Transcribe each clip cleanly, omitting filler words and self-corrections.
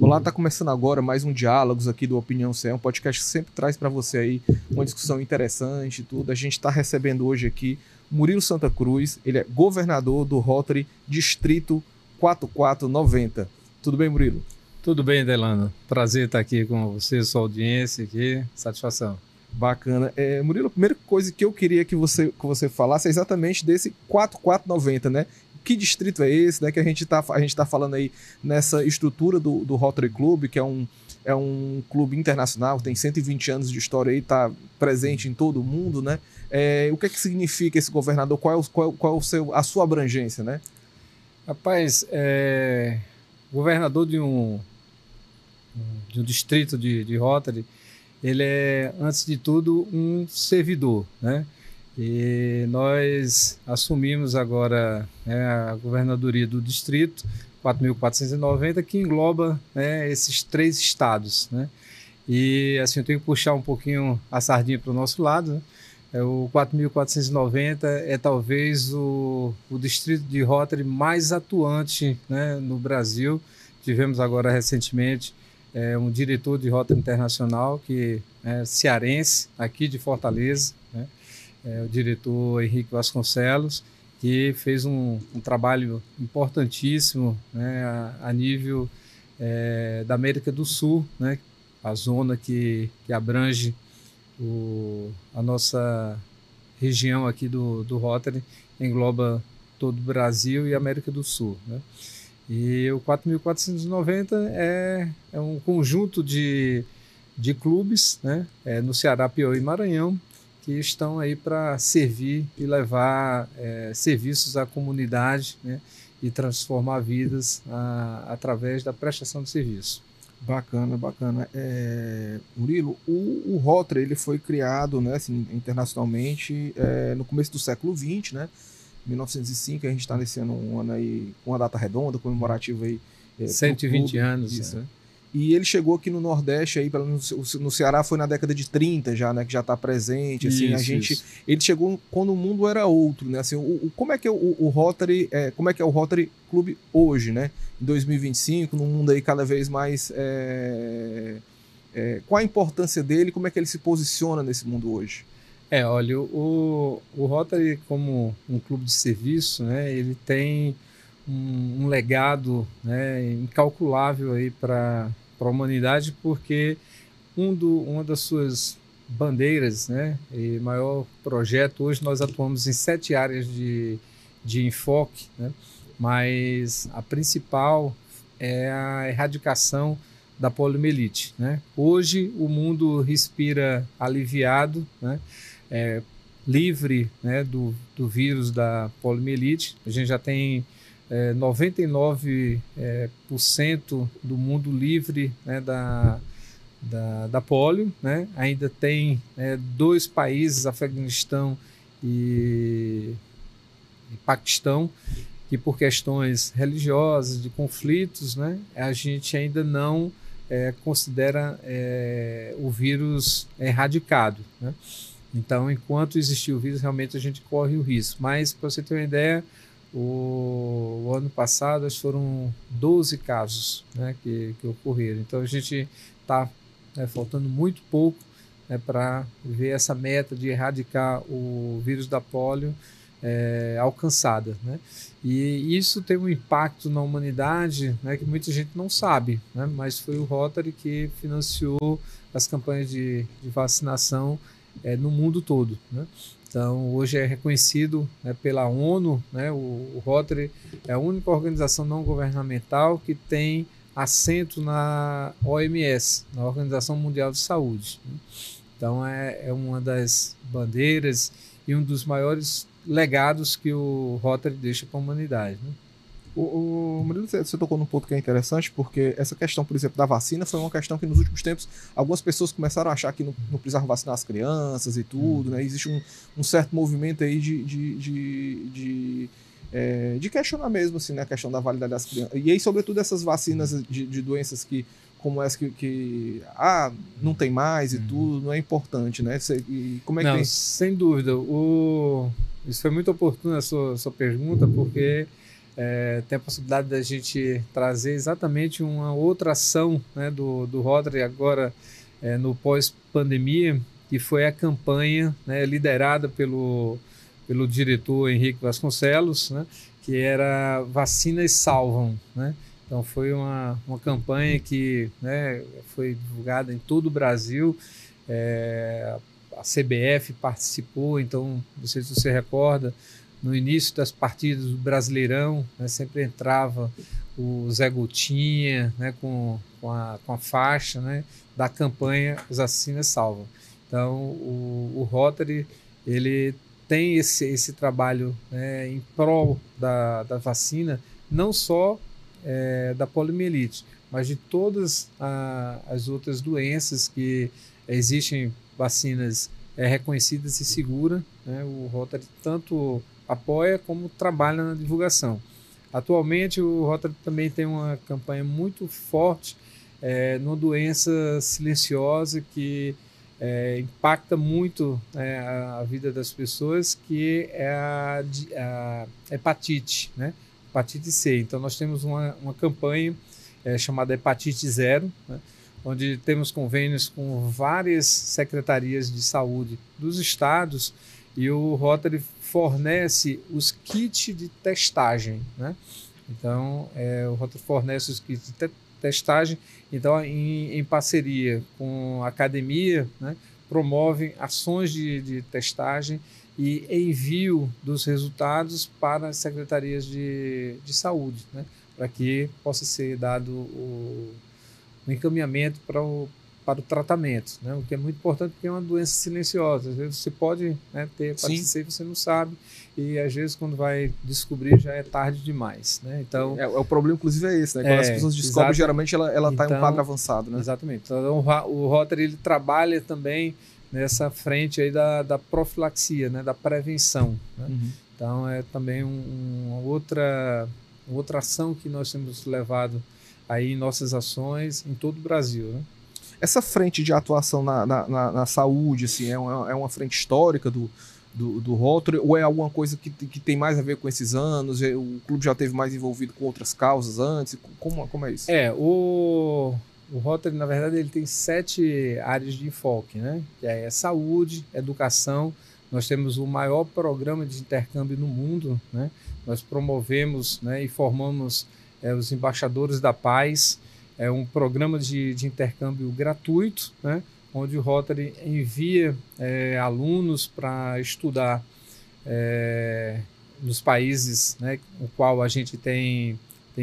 Olá, está começando agora mais um Diálogos aqui do Opinião CE, um podcast que sempre traz para você aí uma discussão interessante e tudo. A gente está recebendo hoje aqui Murilo Santa Cruz, ele é governador do Rotary Distrito 4490. Tudo bem, Murilo? Tudo bem, Delano. Prazer estar aqui com você, sua audiência aqui. Satisfação. Bacana. Murilo, a primeira coisa que eu queria que você falasse é exatamente desse 4490, né? Que distrito é esse, né? Que a gente tá falando aí nessa estrutura do Rotary Club, que é um clube internacional, tem 120 anos de história aí, está presente em todo o mundo, né? O que é que significa esse governador? Qual é a sua abrangência, né? Rapaz, governador de um distrito de Rotary, ele é, antes de tudo, um servidor, né? E nós assumimos agora a governadoria do distrito 4.490, que engloba esses 3 estados, né? E assim, eu tenho que puxar um pouquinho a sardinha para o nosso lado, né? O 4.490 é talvez o distrito de Rotary mais atuante, né, no Brasil. Tivemos agora recentemente um diretor de Rotary Internacional, que é cearense, aqui de Fortaleza, né? O diretor Henrique Vasconcelos, que fez um trabalho importantíssimo, né, a nível da América do Sul, né, a zona que abrange a nossa região aqui do Rotary, engloba todo o Brasil e a América do Sul, né? E o 4.490 é um conjunto de clubes, né, no Ceará, Piauí e Maranhão, que estão aí para servir e levar serviços à comunidade, né, e transformar vidas através da prestação de serviço. Bacana, bacana. Murilo, o Rotary ele foi criado, né, assim, internacionalmente no começo do século XX, né? 1905, a gente está nesse ano, um ano aí com uma data redonda, comemorativa aí. 120 anos. Isso, né? E ele chegou aqui no Nordeste, aí, no Ceará foi na década de 30 já, né, que já está presente. Assim, isso. Ele chegou quando o mundo era outro, né? Assim, como é que é o Rotary, como é que é o Rotary Club hoje, né? Em 2025, num mundo aí cada vez mais... qual a importância dele, como é que ele se posiciona nesse mundo hoje? Olha, o Rotary, como um clube de serviço, né, ele tem um legado, né, incalculável aí para a humanidade, porque uma das suas bandeiras, né, e maior projeto, hoje nós atuamos em 7 áreas de enfoque, né, mas a principal é a erradicação da poliomielite, né? Hoje o mundo respira aliviado, né? Livre, né, do vírus da poliomielite. A gente já tem 99% do mundo livre, né, da polio, né? Ainda tem 2 países, Afeganistão e Paquistão, que por questões religiosas, de conflitos, né, a gente ainda não considera o vírus erradicado, né? Então, enquanto existir o vírus, realmente a gente corre o risco. Mas, para você ter uma ideia, o ano passado foram 12 casos, né, que ocorreram. Então, a gente está faltando muito pouco, né, para ver essa meta de erradicar o vírus da polio alcançada, né? E isso tem um impacto na humanidade, né, que muita gente não sabe, né? Mas foi o Rotary que financiou as campanhas de vacinação no mundo todo, né? Então, hoje é reconhecido, né, pela ONU, né? O Rotary é a única organização não governamental que tem assento na OMS, na Organização Mundial de Saúde, né? Então, é uma das bandeiras e um dos maiores legados que o Rotary deixa para a humanidade, né? Murilo, você tocou num ponto que é interessante, porque essa questão, por exemplo, da vacina foi uma questão que nos últimos tempos algumas pessoas começaram a achar que não precisavam vacinar as crianças e tudo, né? Existe um certo movimento aí de questionar mesmo, assim, né, a questão da validade das crianças. E aí, sobretudo, essas vacinas de doenças como essa que não tem mais e tudo, não é importante, né? Como é que não, tem? Sem dúvida. Isso foi muito oportuno a sua pergunta, porque tem a possibilidade da gente trazer exatamente uma outra ação, né, do Rotary agora no pós-pandemia, que foi a campanha, né, liderada pelo diretor Henrique Vasconcelos, né, que era Vacinas Salvam, né? Então foi uma campanha que, né, foi divulgada em todo o Brasil. A CBF participou, então, não sei se você recorda, no início das partidas do Brasileirão, né, sempre entrava o Zé Gotinha, né, com a faixa, né, da campanha As Vacinas Salvam. Então, o Rotary, ele tem esse trabalho, né, em prol da vacina, não só da poliomielite, mas de todas as outras doenças que existem vacinas reconhecidas e seguras, né? O Rotary tanto apoia como trabalha na divulgação. Atualmente, o Rotary também tem uma campanha muito forte numa doença silenciosa que impacta muito a vida das pessoas, que é a hepatite, né? Hepatite C. Então, nós temos uma campanha chamada Hepatite Zero, né, onde temos convênios com várias secretarias de saúde dos estados, e o Rotary fornece os kits de testagem, né? Então, o Rotary fornece os kits de testagem. Então, em parceria com a academia, né, promovem ações de testagem e envio dos resultados para as secretarias de saúde, né, para que possa ser dado o encaminhamento para o tratamento, né, o que é muito importante, porque é uma doença silenciosa. Às vezes você pode, né, ter hepatite C, você não sabe, e às vezes quando vai descobrir já é tarde demais, né? Então, o problema, inclusive, é esse, né? Quando as pessoas descobrem, geralmente ela está em um quadro avançado, né? Exatamente. Então, o Rotary, ele trabalha também nessa frente aí da profilaxia, né, da prevenção, né? Uhum. Então, é também uma outra ação que nós temos levado aí em nossas ações em todo o Brasil, né? Essa frente de atuação na saúde, assim, é uma frente histórica do Rotary, ou é alguma coisa que tem mais a ver com esses anos? O clube já esteve mais envolvido com outras causas antes? Como é isso? O Rotary, na verdade, ele tem 7 áreas de enfoque, né? Que é saúde, educação. Nós temos o maior programa de intercâmbio no mundo, né? Nós promovemos, né, e formamos os embaixadores da paz. É um programa de intercâmbio gratuito, né, onde o Rotary envia alunos para estudar nos países, né, com o qual a gente tem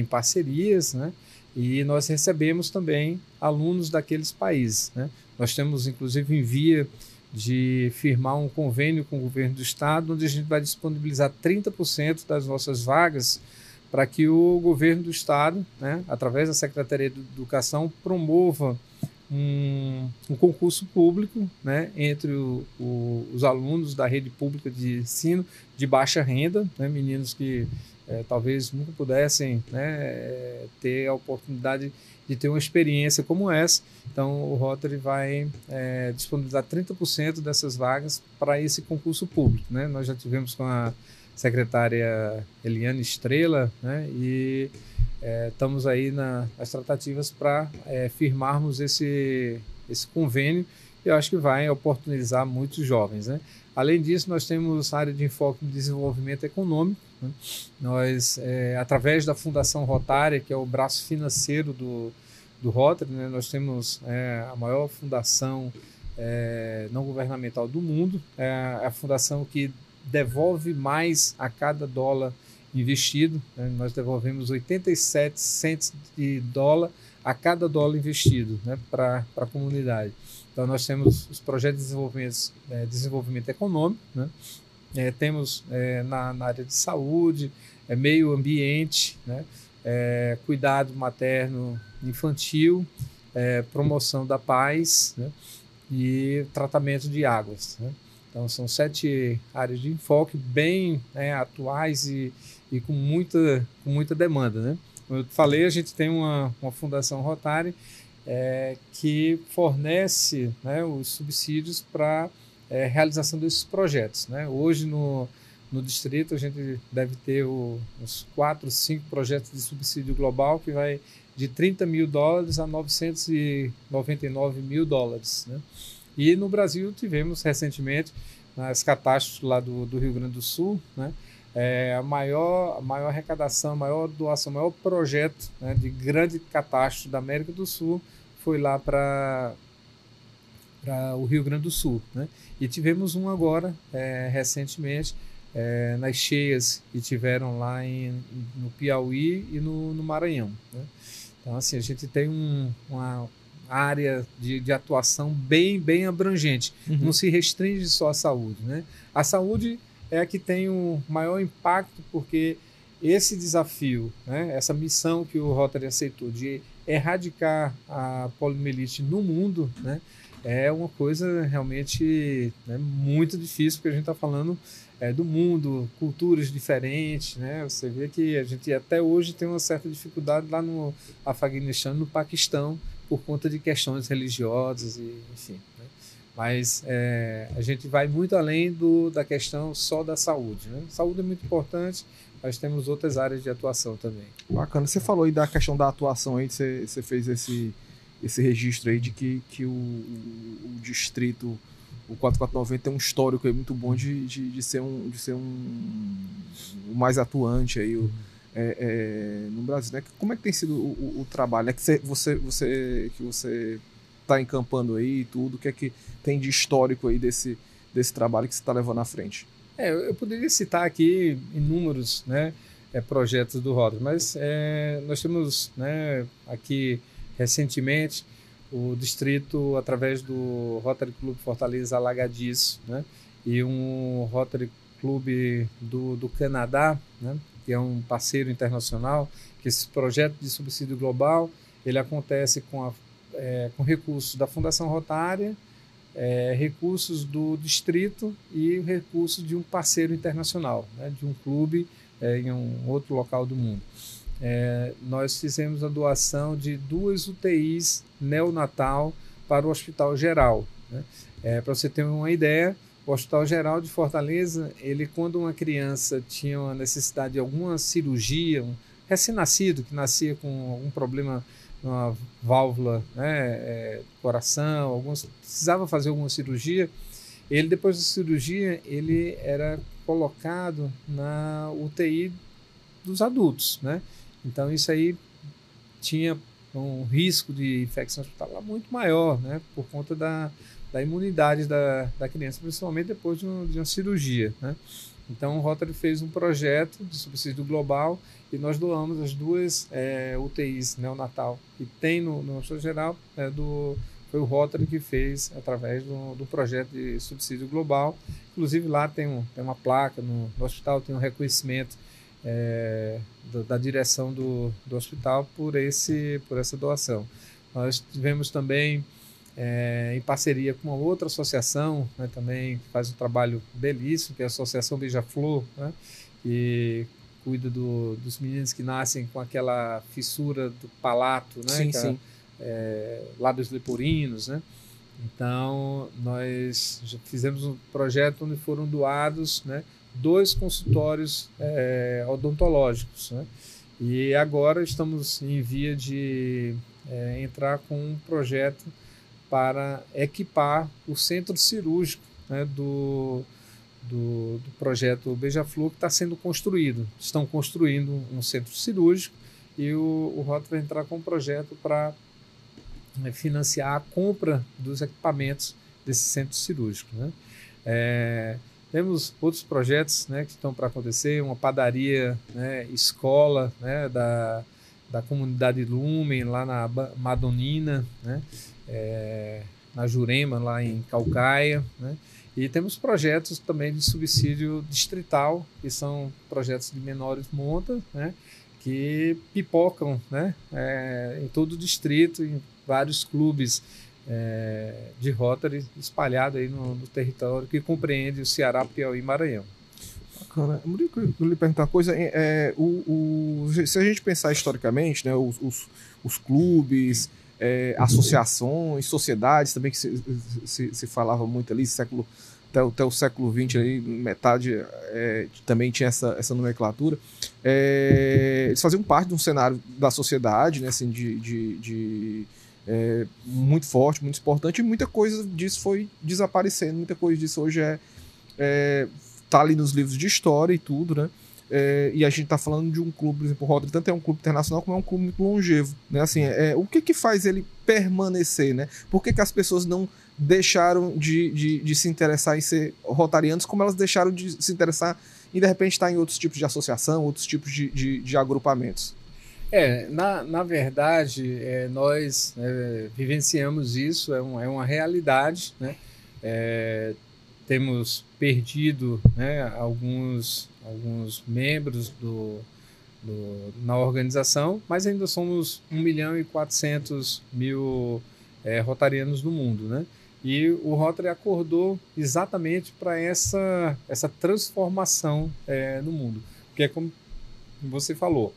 parcerias, né, e nós recebemos também alunos daqueles países, né. Nós temos, inclusive, em via de firmar um convênio com o governo do estado, onde a gente vai disponibilizar 30% das nossas vagas para que o governo do estado, né, através da Secretaria de Educação, promova um concurso público, né, entre os alunos da rede pública de ensino de baixa renda, né, meninos que talvez nunca pudessem, né, ter a oportunidade de ter uma experiência como essa. Então, o Rotary vai disponibilizar 30% dessas vagas para esse concurso público, né? Nós já tivemos com a secretária Eliane Estrela, né, e estamos aí nas tratativas para firmarmos esse convênio, que eu acho que vai oportunizar muitos jovens, né? Além disso, nós temos a área de enfoque de desenvolvimento econômico, né? Nós, através da Fundação Rotária, que é o braço financeiro do Rotary, né, nós temos a maior fundação não governamental do mundo, é a fundação que devolve mais a cada dólar investido, né? Nós devolvemos 87 centos de dólar a cada dólar investido, né, para a comunidade. Então, nós temos os projetos de desenvolvimento econômico, né? Temos na área de saúde, meio ambiente, né? Cuidado materno infantil, promoção da paz, né? E tratamento de águas, né? Então, são 7 áreas de enfoque bem atuais e com muita demanda, né? Como eu falei, a gente tem uma Fundação Rotary que fornece, né, os subsídios para realização desses projetos, né? Hoje, no no distrito a gente deve ter uns 4, 5 projetos de subsídio global que vai de $30 mil a $999 mil, né? E no Brasil tivemos recentemente nas catástrofes lá do Rio Grande do Sul, né? A maior arrecadação, a maior doação, o maior projeto, né, de grande catástrofe da América do Sul foi lá para o Rio Grande do Sul, né? E tivemos um agora, recentemente, nas cheias que tiveram lá no Piauí e no Maranhão, né? Então, assim, a gente tem uma área de atuação bem abrangente. Uhum. Não se restringe só à saúde, né? A saúde é a que tem o maior impacto, porque esse desafio, né, essa missão que o Rotary aceitou de erradicar a poliomielite no mundo, né, é uma coisa realmente, né, muito difícil, porque a gente está falando do mundo, culturas diferentes, né? Você vê que a gente até hoje tem uma certa dificuldade lá no Afeganistão, no Paquistão, por conta de questões religiosas, e, enfim, né? Mas a gente vai muito além da questão só da saúde, né? Saúde é muito importante, mas temos outras áreas de atuação também. Bacana. Você falou aí da questão da atuação, aí você fez esse registro aí de que o distrito, o 4490, tem um histórico aí muito bom de ser o mais atuante aí no Brasil, né? Como é que tem sido o trabalho? É que você está encampando aí e tudo, o que é que tem de histórico aí desse trabalho que você está levando à frente? Eu poderia citar aqui inúmeros, né, projetos do Rotary, mas nós temos, né, aqui recentemente o distrito, através do Rotary Clube Fortaleza Alagadiço, né, e um Rotary Clube do Canadá, né, que é um parceiro internacional, que esse projeto de subsídio global ele acontece com recursos da Fundação Rotária, recursos do distrito e recursos de um parceiro internacional, né, de um clube em um outro local do mundo. Nós fizemos a doação de 2 UTIs neonatal para o Hospital Geral, né? Para você ter uma ideia, o Hospital Geral de Fortaleza, quando uma criança tinha uma necessidade de alguma cirurgia, um recém-nascido que nascia com algum problema uma válvula, né, coração, precisava fazer alguma cirurgia, depois da cirurgia ele era colocado na UTI dos adultos, né? Então isso aí tinha um risco de infecção hospitalar muito maior, né, por conta da imunidade da criança, principalmente depois de uma cirurgia, né? Então o Rotary fez um projeto de subsídio global e nós doamos as 2 UTIs neonatal que tem no Hospital Geral. Foi o Rotary que fez através do projeto de subsídio global. Inclusive lá tem uma placa no hospital, tem um reconhecimento da direção do hospital por essa doação. Nós tivemos também em parceria com uma outra associação, né, também que faz um trabalho belíssimo, que é a Associação Beija-Flor, né, que cuida dos meninos que nascem com aquela fissura do palato, né, sim, sim. Lábios lepoриnos, né? Então nós já fizemos um projeto onde foram doados, né, 2 consultórios odontológicos, né? E agora estamos em via de entrar com um projeto para equipar o centro cirúrgico, né, do projeto Beija-Flor, que está sendo construído. Estão construindo um centro cirúrgico e o Rotary vai entrar com um projeto para financiar a compra dos equipamentos desse centro cirúrgico, né? Temos outros projetos, né, que estão para acontecer, uma padaria, né, escola, né, da comunidade Lumen, lá na Madonina, né, na Jurema, lá em Caucaia, né? E temos projetos também de subsídio distrital, que são projetos de menores montas, né, que pipocam, né, em todo o distrito, em vários clubes de Rotary espalhados aí no território que compreende o Ceará, Piauí e Maranhão. Bacana. Eu lhe perguntar uma coisa, se a gente pensar historicamente, né, os clubes, associações, sociedades também, que se falava muito ali, século até o século XX, aí, metade também tinha essa nomenclatura. Eles faziam parte de um cenário da sociedade, né, assim, muito forte, muito importante, e muita coisa disso foi desaparecendo, muita coisa disso hoje tá ali nos livros de história e tudo, né? E a gente está falando de um clube, por exemplo, o Rotary tanto é um clube internacional como é um clube muito longevo, né? Assim, o que faz ele permanecer, né? Por que as pessoas não deixaram de se interessar em ser rotarianos, como elas deixaram de se interessar em, de repente, estar em outros tipos de associação, outros tipos de agrupamentos? Na verdade, nós vivenciamos isso, é uma realidade, né? Temos perdido, né, alguns membros na organização, mas ainda somos 1.400.000 rotarianos no mundo, né? E o Rotary acordou exatamente para essa transformação no mundo, porque é como você falou,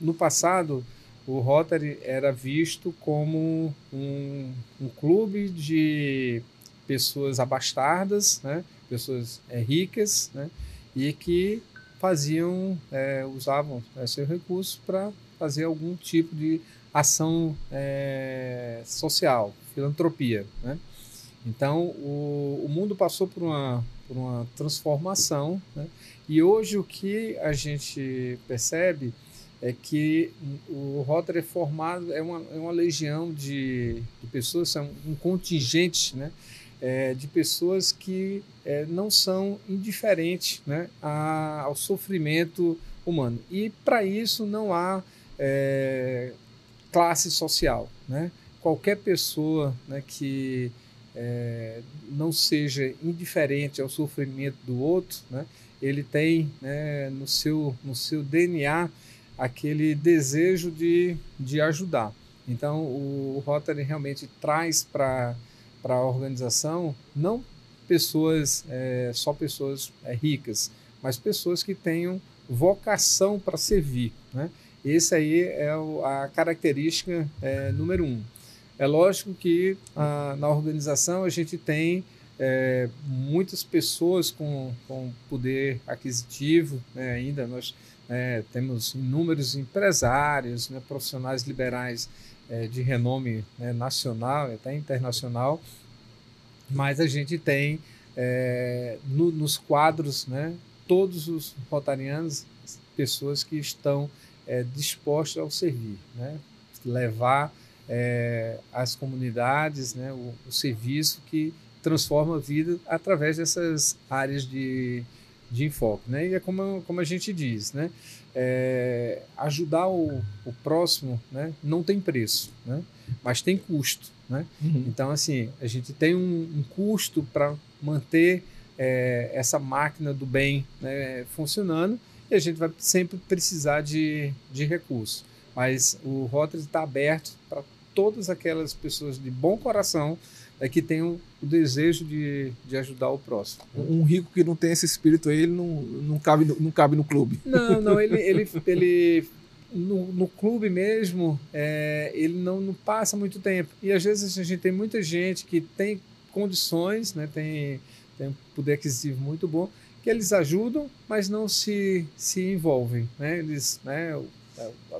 no passado o Rotary era visto como um clube de pessoas abastadas, né? Pessoas ricas, né? E que usavam seus recursos para fazer algum tipo de ação social, filantropia, né? Então o mundo passou por uma transformação, né? E hoje o que a gente percebe é que o Rotary é formado, é uma legião de pessoas, é um contingente, né? De pessoas que não são indiferentes, né, ao sofrimento humano. E para isso não há classe social, né? Qualquer pessoa, né, que não seja indiferente ao sofrimento do outro, né, ele tem, né, no seu DNA aquele desejo de ajudar. Então o Rotary realmente traz para a organização não só pessoas ricas, mas pessoas que tenham vocação para servir, né? Esse aí é a característica número 1. É lógico que na organização a gente tem muitas pessoas com poder aquisitivo, né? Ainda nós temos inúmeros empresários, né, profissionais liberais de renome, né, nacional e até internacional, mas a gente tem nos quadros, né, todos os rotarianos, pessoas que estão dispostas ao servir, né, levar às comunidades, né, o serviço que transforma a vida através dessas áreas de enfoque, né? E é como a gente diz, né? Ajudar o próximo, né, não tem preço, né, mas tem custo, né? Uhum. Então, assim, a gente tem um custo para manter essa máquina do bem, né, funcionando, e a gente vai sempre precisar de recursos. Mas o Rotary está aberto para todas aquelas pessoas de bom coração que tenham o desejo de ajudar o próximo. Um rico que não tem esse espírito aí, ele não cabe no clube. Não, ele no clube mesmo, ele não passa muito tempo. E às vezes a gente tem muita gente que tem condições, né, tem um poder aquisitivo muito bom, que eles ajudam, mas não se envolvem, né? Eles, né,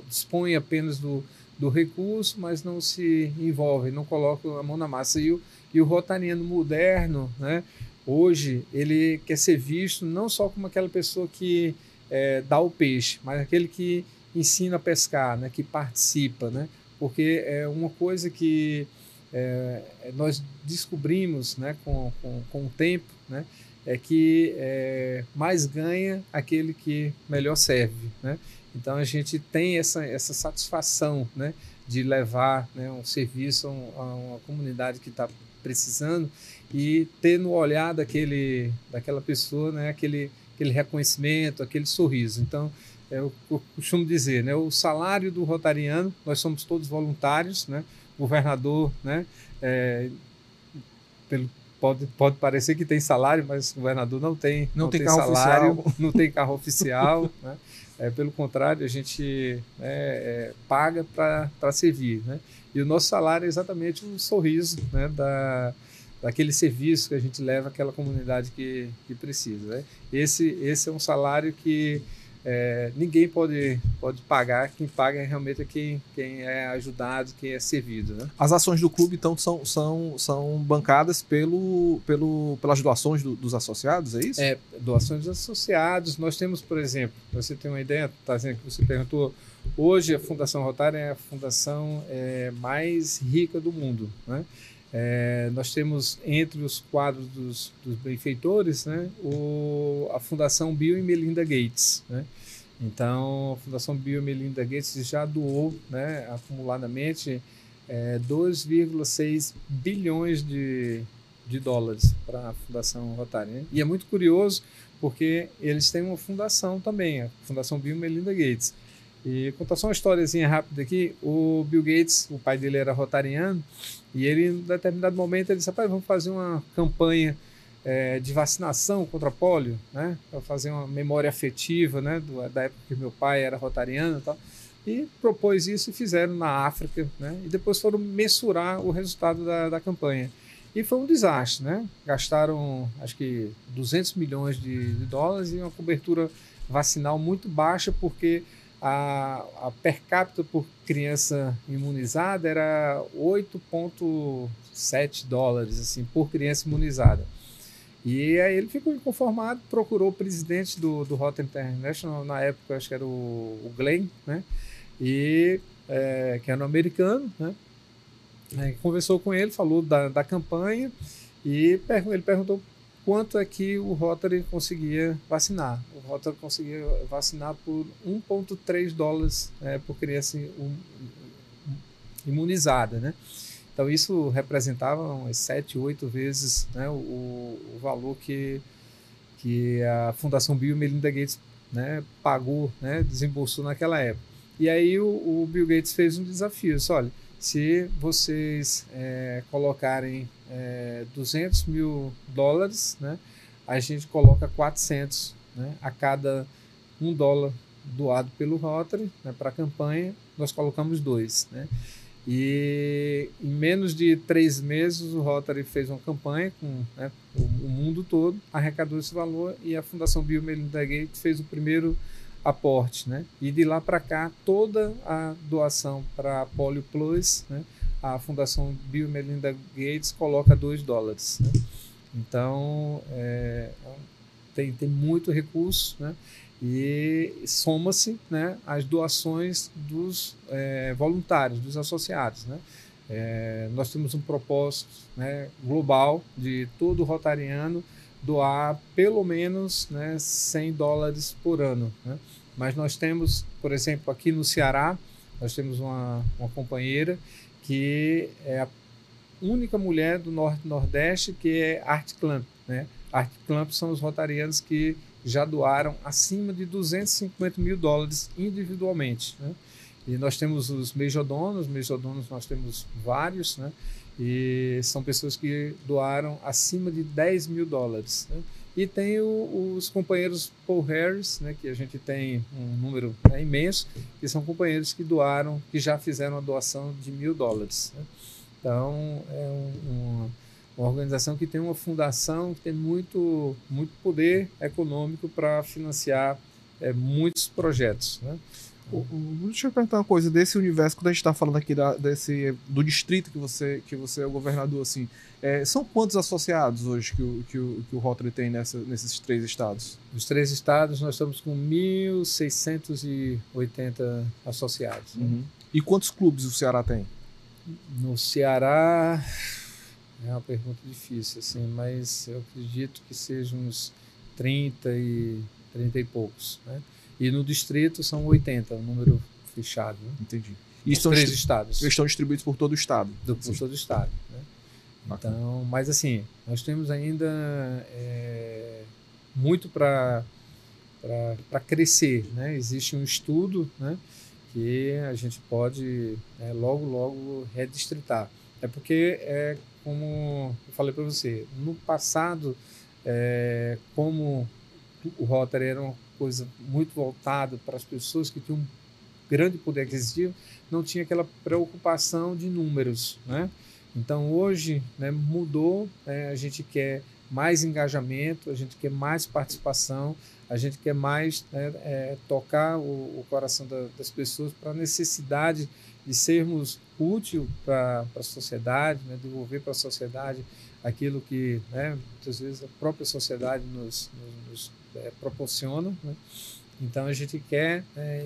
dispõem apenas do recurso, mas não se envolvem, não colocam a mão na massa. E o rotariano moderno, né, hoje, ele quer ser visto não só como aquela pessoa que dá o peixe, mas aquele que ensina a pescar, né, que participa, né, porque é uma coisa que nós descobrimos, né, com o tempo, né, é que mais ganha aquele que melhor serve, né? Então a gente tem essa satisfação, né, de levar, né, um serviço a uma comunidade que está precisando e ter no olhar daquela pessoa, né, aquele reconhecimento, aquele sorriso. Então eu costumo dizer, né, o salário do rotariano, nós somos todos voluntários, né? O governador, né, pode parecer que tem salário, mas o governador não tem carro salário, oficial. Não tem carro oficial, né? Pelo contrário, a gente paga para servir, né? E o nosso salário é exatamente o sorriso, né, daquele serviço que a gente leva àquela comunidade que precisa, né? Esse é um salário que ninguém pode pagar. Quem paga realmente é quem é ajudado, quem é servido, né? As ações do clube, então, são bancadas pelas doações dos associados, é isso? Doações dos associados. Nós temos, por exemplo, você tem uma ideia, tá dizendo que você perguntou, hoje a Fundação Rotária é a fundação mais rica do mundo, né? Nós temos entre os quadros dos benfeitores, né, a Fundação Bill e Melinda Gates, né? Então, a Fundação Bill e Melinda Gates já doou, né, acumuladamente 2,6 bilhões de dólares para a Fundação Rotária, né? E é muito curioso porque eles têm uma fundação também, a Fundação Bill e Melinda Gates. E contar só uma historiazinha rápida aqui. O Bill Gates, o pai dele era rotariano, e ele, em determinado momento, ele disse: rapaz, vamos fazer uma campanha de vacinação contra pólio, né? Para fazer uma memória afetiva, né? Da época que meu pai era rotariano e tal. E propôs isso e fizeram na África, né? E depois foram mensurar o resultado da campanha. E foi um desastre, né? Gastaram, acho que, 200 milhões de dólares e uma cobertura vacinal muito baixa, porque a per capita por criança imunizada era 8,7 dólares assim, por criança imunizada. E aí ele ficou inconformado, procurou o presidente do Rotary International, na época acho que era o Glenn, né? Que era um americano, né? Conversou com ele, falou da campanha e ele perguntou quanto é que o Rotary conseguia vacinar. O Rotary conseguia vacinar por 1,3 dólares por criança imunizada, né? Então isso representava umas 7, 8 vezes, né, o valor que a Fundação Bill e Melinda Gates, né, pagou, né, desembolsou naquela época. E aí o Bill Gates fez um desafio, disse: olha, se vocês colocarem 200 mil dólares, né, a gente coloca 400, né, a cada $1 doado pelo Rotary, né, para a campanha, nós colocamos 2, né? E em menos de 3 meses o Rotary fez uma campanha com, né, o mundo todo, arrecadou esse valor, e a Fundação Bill e Melinda Gates fez o primeiro aporte, né? E de lá para cá, toda a doação para a Polio Plus, né, a Fundação Bill e Melinda Gates coloca 2 dólares, né? Então, tem muito recurso, né? E soma-se, né, as doações dos voluntários, dos associados, né? Nós temos um propósito, né, global de todo rotariano doar pelo menos, né, 100 dólares por ano, né? Mas nós temos, por exemplo, aqui no Ceará, nós temos uma companheira que é a única mulher do Norte-Nordeste que é Art Clamp, né? Art Clamp são os rotarianos que já doaram acima de 250 mil dólares individualmente, né? E nós temos os mejodonos nós temos vários, né? E são pessoas que doaram acima de 10 mil dólares, né? E tem os companheiros Paul Harris, né, que a gente tem um número, né, imenso, que são companheiros que doaram, que já fizeram a doação de 1.000 dólares, né? Então, é uma organização que tem uma fundação, que tem muito poder econômico para financiar muitos projetos, né? Deixa eu perguntar uma coisa, desse universo, quando a gente está falando aqui do distrito que você é o governador, assim, são quantos associados hoje que o Rotary tem nesses 3 estados? Nos 3 estados nós estamos com 1.680 associados, né? Uhum. E quantos clubes o Ceará tem? No Ceará é uma pergunta difícil, assim, mas eu acredito que sejam uns 30 e poucos, né? E no distrito são 80, um número fechado, né? Entendi. E os 3 estados. Eles estão distribuídos por todo o estado. Por todo o estado, né? Então, mas assim, nós temos ainda muito para crescer, né? Existe um estudo, né, que a gente pode logo redistritar. É porque, como eu falei para você, no passado, como o Rotary era uma coisa muito voltada para as pessoas que tinham um grande poder aquisitivo, não tinha aquela preocupação de números, né? Então, hoje, né, mudou, a gente quer mais engajamento, a gente quer mais participação, a gente quer mais tocar o coração das pessoas para a necessidade de sermos útil para a sociedade, né, devolver para a sociedade aquilo que, né, muitas vezes a própria sociedade nos proporciona, né? Então a gente quer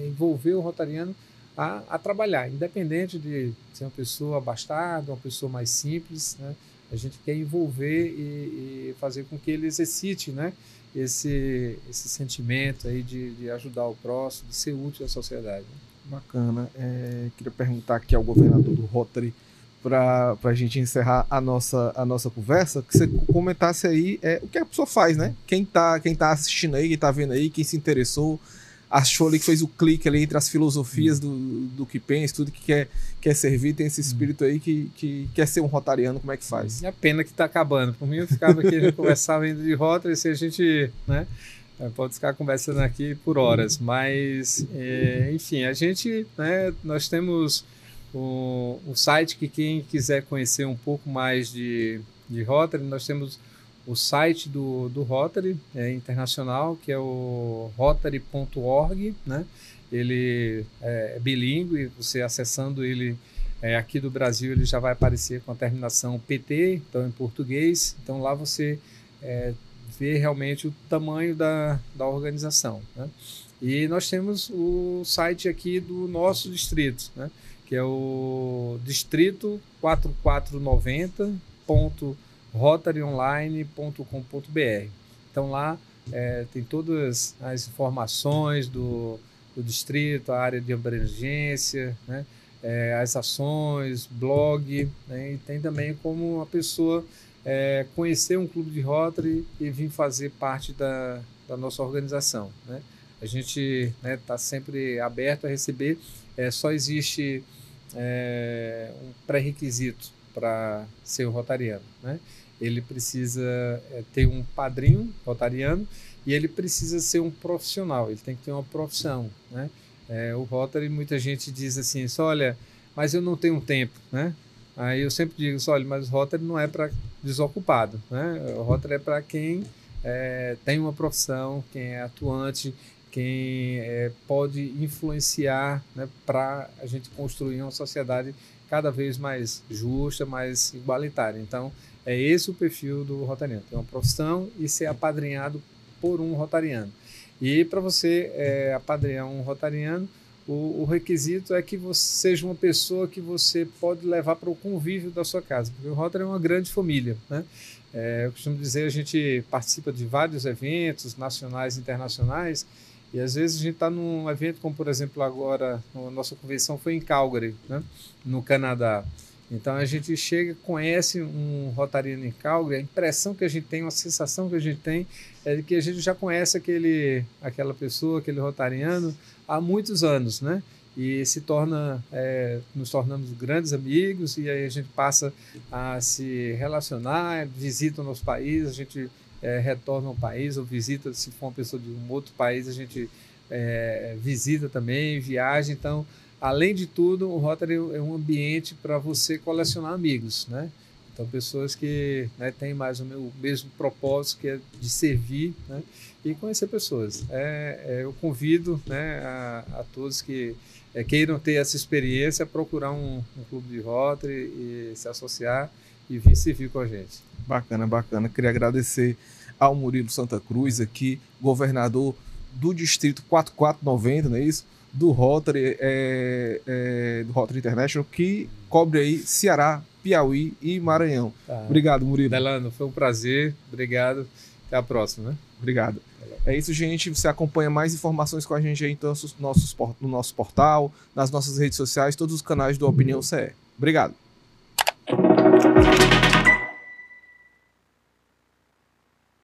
envolver o rotariano a trabalhar, independente de ser uma pessoa abastada, uma pessoa mais simples, né? A gente quer envolver e fazer com que ele exercite, né, esse sentimento aí de ajudar o próximo, de ser útil à sociedade. Bacana. Queria perguntar aqui ao governador do Rotary, para a gente encerrar a nossa conversa, que você comentasse aí o que a pessoa faz, né? Quem tá assistindo aí, quem tá vendo aí, quem se interessou, achou ali que fez o clique ali entre as filosofias do que pensa, tudo que quer servir, tem esse espírito aí que quer ser um rotariano, como é que faz? É a pena que está acabando. Por mim, eu ficava aqui, a gente conversava indo de Rotary, se a gente, né, pode ficar conversando aqui por horas, mas, enfim, a gente, né, nós temos o site que quem quiser conhecer um pouco mais de Rotary, nós temos o site do Rotary internacional, que é o rotary.org, né? Ele é bilíngue, você acessando ele aqui do Brasil, ele já vai aparecer com a terminação PT, então em português. Então lá você vê realmente o tamanho da organização, né? E nós temos o site aqui do nosso distrito, né, que é o distrito 4490.rotaryonline.com.br. Então lá tem todas as informações do distrito, a área de abrangência, né, as ações, blog, né, e tem também como a pessoa conhecer um clube de Rotary e vir fazer parte da nossa organização, né? A gente está sempre aberto a receber, só existe um pré-requisito para ser um rotariano, né? Ele precisa ter um padrinho rotariano e ele precisa ser um profissional, ele tem que ter uma profissão, né? O Rotary, muita gente diz assim, olha, mas eu não tenho tempo, né? Aí eu sempre digo, olha, mas o Rotary não é para desocupado, né? O Rotary é para quem tem uma profissão, quem é atuante, quem pode influenciar, né, para a gente construir uma sociedade cada vez mais justa, mais igualitária. Então, é esse o perfil do rotariano, ter uma profissão e ser apadrinhado por um rotariano. E para você apadrinhar um rotariano, o requisito é que você seja uma pessoa que você pode levar para o convívio da sua casa, porque o Rotary é uma grande família, né? Eu costumo dizer, a gente participa de vários eventos nacionais e internacionais, e às vezes a gente está num evento como, por exemplo, agora, a nossa convenção foi em Calgary, né, no Canadá. Então a gente chega, conhece um rotariano em Calgary, a impressão que a gente tem, a sensação que a gente tem é de que a gente já conhece aquela pessoa, aquele rotariano há muitos anos, né? E nos tornamos grandes amigos, e aí a gente passa a se relacionar, visita o nosso país, a gente retorna ao país, ou visita, se for uma pessoa de um outro país, a gente visita também, viaja. Então, além de tudo, o Rotary é um ambiente para você colecionar amigos, né? Então, pessoas que, né, têm mais o mesmo propósito, que é de servir, né, e conhecer pessoas. Eu convido, né, a todos que queiram ter essa experiência, a procurar um clube de Rotary e se associar e vir servir com a gente. Bacana, bacana. Queria agradecer ao Murilo Santa Cruz aqui, governador do Distrito 4490, não é isso? Do Rotary International, que cobre aí Ceará, Piauí e Maranhão. Obrigado, Murilo. Delano, foi um prazer. Obrigado. Até a próxima, né? Obrigado. É isso, gente. Você acompanha mais informações com a gente aí no nosso portal, nas nossas redes sociais, todos os canais do Opinião CE. Obrigado.